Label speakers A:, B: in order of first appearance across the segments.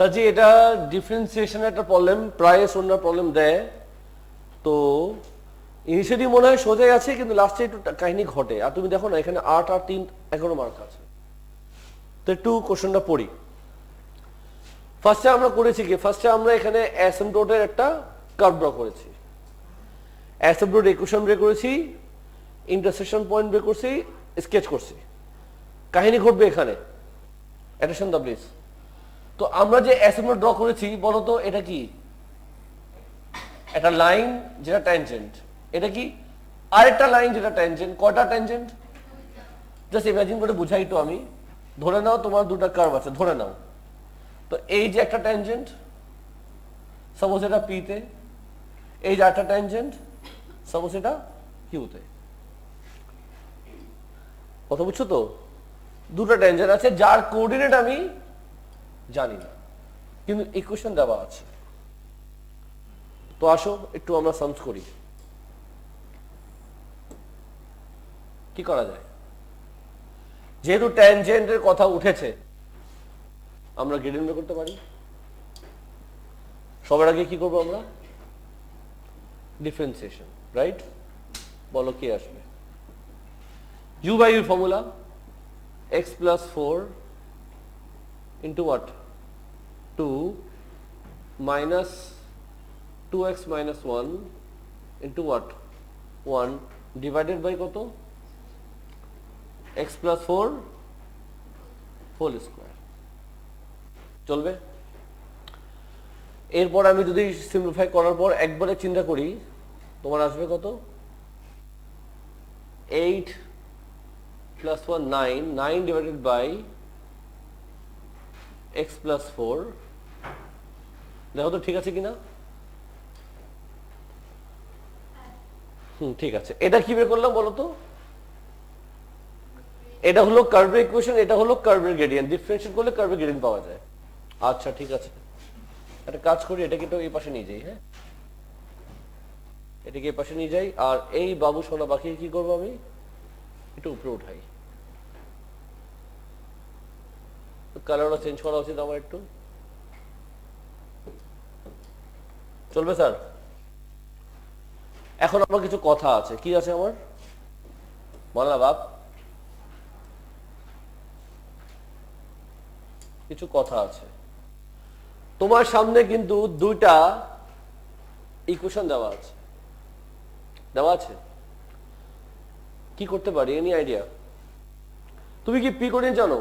A: কাজে এটা ডিফারেন্সিয়েশনের একটা প্রবলেম, প্রায় শূন্যর প্রবলেম দেয়। তো ইনিশিয়ালি মনে হয় সোজাই আছে, কিন্তু লাস্টে একটু কাহিনী ঘটে। আর তুমি দেখো না এখানে 8 আর 3 11 মার্ক আছে। তো একটু কোশ্চেনটা পড়ি। ফার্স্টে আমরা করেছি কি, ফার্স্টে আমরা এখানে অ্যাসিম্পটোটের একটা কার্ভ ড্র করেছি, অ্যাসিম্পটোট ইকুয়েশন বের করেছি, ইন্টারসেকশন পয়েন্ট বের করছি, স্কেচ করছি। কাহিনী ঘটবে এখানে, অ্যাটেনশন দা প্লিজ। তো আমরা যে অ্যাসিম্পটোট ড্র করেছি বলতো এটা কি, একটা লাইন যেটা ট্যানজেন্ট, এটা কি আরেকটা লাইন যেটা ট্যানজেন্ট। কয়টা ট্যানজেন্ট জাস্ট ইমাজিন করে বুঝাই তো আমি। ধরে নাও তোমার দুটো কার্ভ আছে, ধরে নাও। তো এই যে একটা ট্যানজেন্ট, সাপোজ এটা পিতে, এই যে একটা ট্যানজেন্ট, সাপোজ এটা কিউতে। কথা বুঝছো তো? দুটো ট্যানজেন্ট আছে যার কোঅর্ডিনেট আমি জানি না, কিন্তু ইকুয়েশন দেওয়া আছে। তো আসো একটু আমরা সামস করি, কি করা যায়। যেহেতু ট্যানজেন্টের কথা উঠেছে, আমরা গ্রেডিয়েন্ট বের করতে পারি। সবার আগে কি করবো আমরা, ডিফারেন্সিয়েশন, রাইট? বলো কি আসবে। u by u formula x plus 4 into what, 2 minus 2x minus 1 into what, 1 divided by কত, x plus 4 হোল স্কোয়ার। চলবে? এরপর আমি যদি সিম্পলিফাই করার পর একবারে চিন্তা করি, তোমার আসবে কত, 8 plus 1 9, 9 divided by x plus 4। দেখো তো ঠিক আছে কিনা। ঠিক আছে। এটা কি বের করলাম বলো তো, এটা হলো কার্ভের ইকুয়েশন, এটা হলো কার্ভের গ্রেডিয়েন্ট। ডিফারেন্সিয়েট করলে কার্ভের গ্রেডিয়েন্ট পাওয়া যায়। আচ্ছা ঠিক আছে, একটা কাজ করি, এটাকে তো এই পাশে নিয়ে যাই। হ্যাঁ, এটাকে এই পাশে নিয়ে যাই। আর এই বাবু সোনা বাকি কি করবো, আমি একটু উপরে উঠাই। কালারটা চেঞ্জ করা উচিত আমার একটু। চলবে স্যার? এখন আমার কিছু কথা আছে। কি আছে আমার, বল না বাপ। কিছু কথা আছে। তোমার সামনে কিন্তু দুইটা ইকুয়েশন দেওয়া আছে, দেওয়া আছে। কি করতে পারি, এনি আইডিয়া? তুমি কি পি কোঅর্ডিনেট জানো?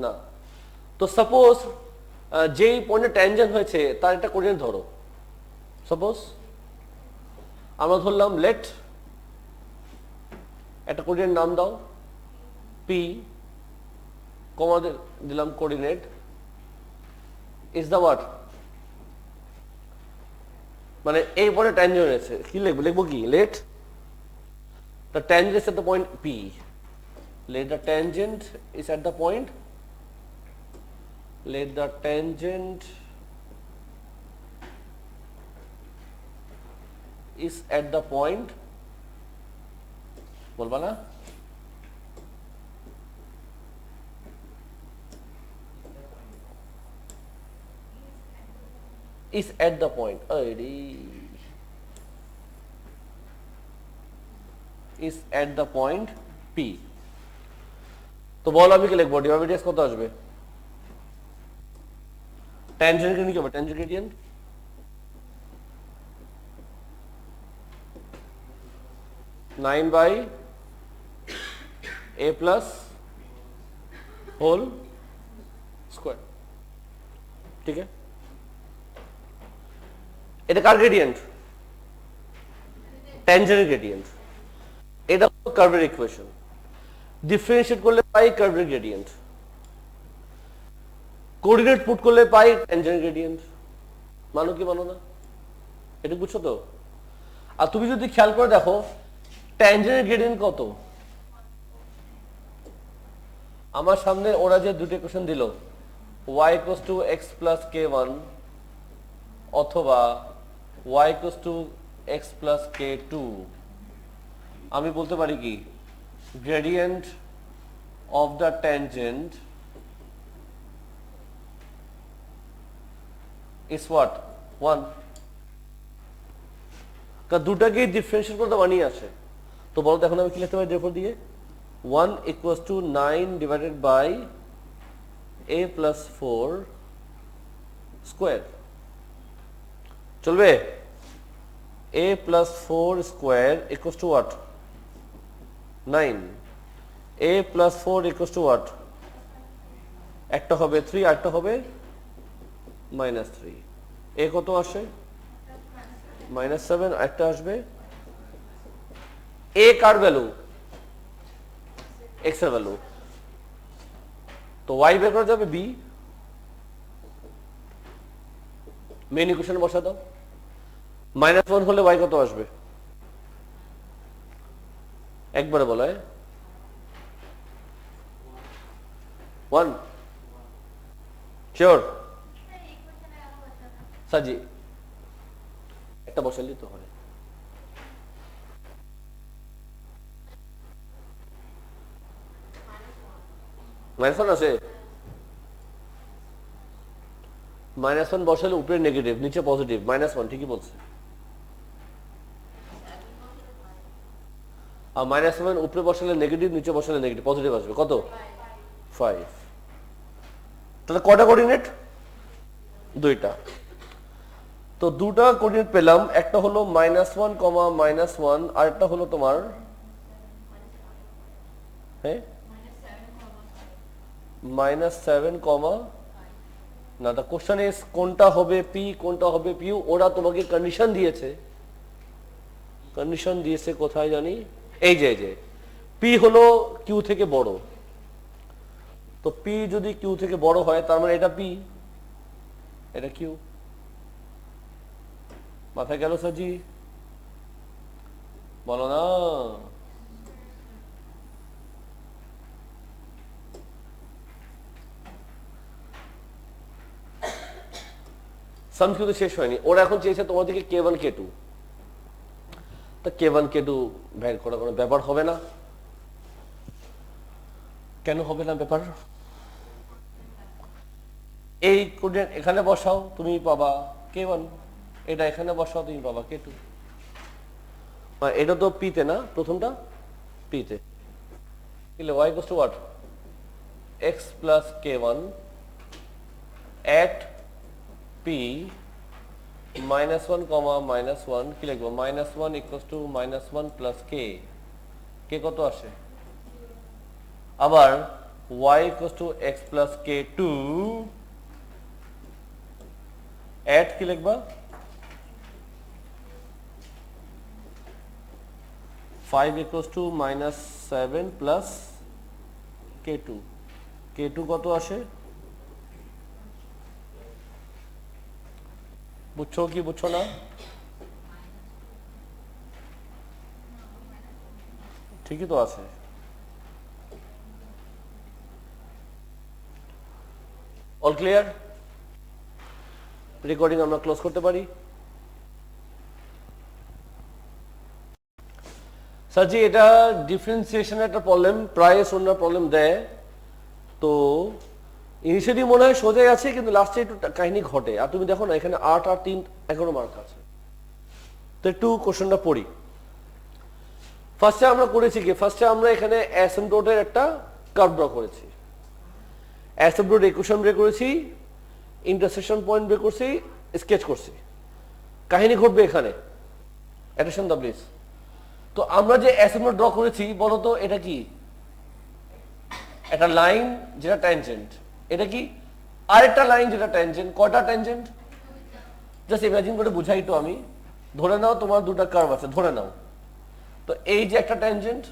A: না। তো সাপোজ যেই পয়েন্টে ট্যানজেন্ট হয়েছে তার একটা কোঅর্ডিনেট ধরো। সাপোজ আমরা ধরলাম লেট, একটা কোঅর্ডিনেট নাম দাও পি, কমা দিলাম কোঅর্ডিনেট ইজ দ্য হোয়াট, মানে এই পয়েন্টে ট্যানজেন্ট হয়েছে। কি লিখবো, লিখবো কি, late the tangent is at the point P. Let the tangent is at the point, let the tangent is at the point, বলবা না? is at the point, is at the point P। তো বল আমি কি লিখবো, divided কত আসবে, tangent কি হবে, tangent gradient nine by A plus whole square. ठीक है, এটা কার গ্রেডিয়েন্ট, ট্যানজেন্ট গ্রেডিয়েন্ট। এটা হলো কার্ভের ইকুয়েশন। ডিফারেন্সিয়েট করলে পাই কার্ভের গ্রেডিয়েন্ট, কোঅর্ডিনেট পুট করলে পাই ট্যানজেন্ট গ্রেডিয়েন্ট। মানো কি মানো না, এটা বুঝছো তো? আর তুমি যদি খেয়াল করে দেখো ট্যানজেন্ট গ্রেডিয়েন্ট কত, আমার সামনে ওরা যে দুটো ইকুয়েশন দিল, y equals to x plus k1 অথবা y equals to x plus k2, আমি বলতে পারি কি, gradient of the tangent is what 1 কারণ দুটাকেই ডিফারেন্সিয়েট করতে বানিয়ে আসে তো বলো তো এখন আমি কি লিখতে পারি therefore দিয়ে 1 equals to 9 divided by a plus 4 square চলবে a plus 4 square equals to what 9 a plus 4 equals to what একটা হবে 3 আরেকটা হবে -3 a কত আসে -7 আরেকটা আসবে a কার ভ্যালু x এর ভ্যালু তো y বের করা যাবে b মেইন ইকুয়েশনে বসা দাও -1 হলে y কত আসবে একবারে বলো 1 শিওর সাজি একটা বসালি তো হয় -1 আছে -1 বসালে উপরে নেগেটিভ নিচে পজিটিভ -1 ঠিকই বলছে আর -1 উপরে বসালে নেগেটিভ নিচে বসালে নেগেটিভ পজিটিভ আসবে কত 5 তাহলে কটা কোঅর্ডিনেট দুইটা তো দুটো কোঅর্ডিনেট পেলাম একটা হলো -1, -1 আর একটা হলো তোমার হ্যাঁ -7, না দ্য কোশ্চেন ইজ কোনটা হবে p কোনটা হবে q ওরা তোমাকে কন্ডিশন দিয়েছে কোথায় জানি এই যে p হলো q থেকে বড় তো p যদি q থেকে বড় হয় তার মানে এটা p এটা q মাথায় গেল সাজি বলো না সামস কিন্তু শেষ হয়নি ওরা এখন চেয়েছে তোমার দিকে k1 k2 তো k1 k2 বের করা কোনো ব্যাপার হবে না কেন হবে না ব্যাপার এই কোঅর্ডিনেট এখানে বসাও তুমি পাবা k1 এটা এখানে বসাও তুমি পাবা k2 মানে এটা তো p তে না প্রথমটা p তে তাহলে y equals to what x plus k1 at p -1, -1 কি লিখবো -1 equals to -1 plus k k কত আসে আবার y equals to x plus k2 at কি লিখবা 5 equals to -7 plus k2 k2 কত আসে বুঝছো কি বুঝছো না ঠিকই তো আছে অল ক্লিয়ার রেকর্ডিং আমরা ক্লোজ করতে পারি স্যার জি এটা ডিফারেন্সিয়েশনের একটা প্রবলেম প্রায় শূন্য প্রবলেম দেয় তো ইনিশিয়ালি মনে হয় সোজাই আছে কিন্তু লাস্টে একটু কাহিনী ঘটে আর তুমি দেখো না এখানে 8 আর 3 11 মার্ক আছে তো একটু কোশ্চেনটা পড়ি ফার্স্টে আমরা করেছি কি ফার্স্টে আমরা এখানে অ্যাসিম্পটোটের একটা কার্ভ ড্র করেছি অ্যাসিম্পটোট ইকুয়েশন বের করেছি ইন্টারসেকশন পয়েন্ট বের করছি স্কেচ করছি কাহিনী ঘটবে এখানে অ্যাটেনশন দা প্লিজ তো আমরা যে অ্যাসিম্পটোট ড্র করেছি বলো তো এটা কি একটা লাইন যেটা ট্যানজেন্ট এটা কি আরেকটা লাইন যেটা ট্যানজেন্ট কয়টা ট্যানজেন্ট জাস্ট ইমাজিন করে বুঝাই তো আমি ধরে নাও তোমার দুটো কার্ভ আছে ধরে নাও তো এই যে একটা ট্যানজেন্ট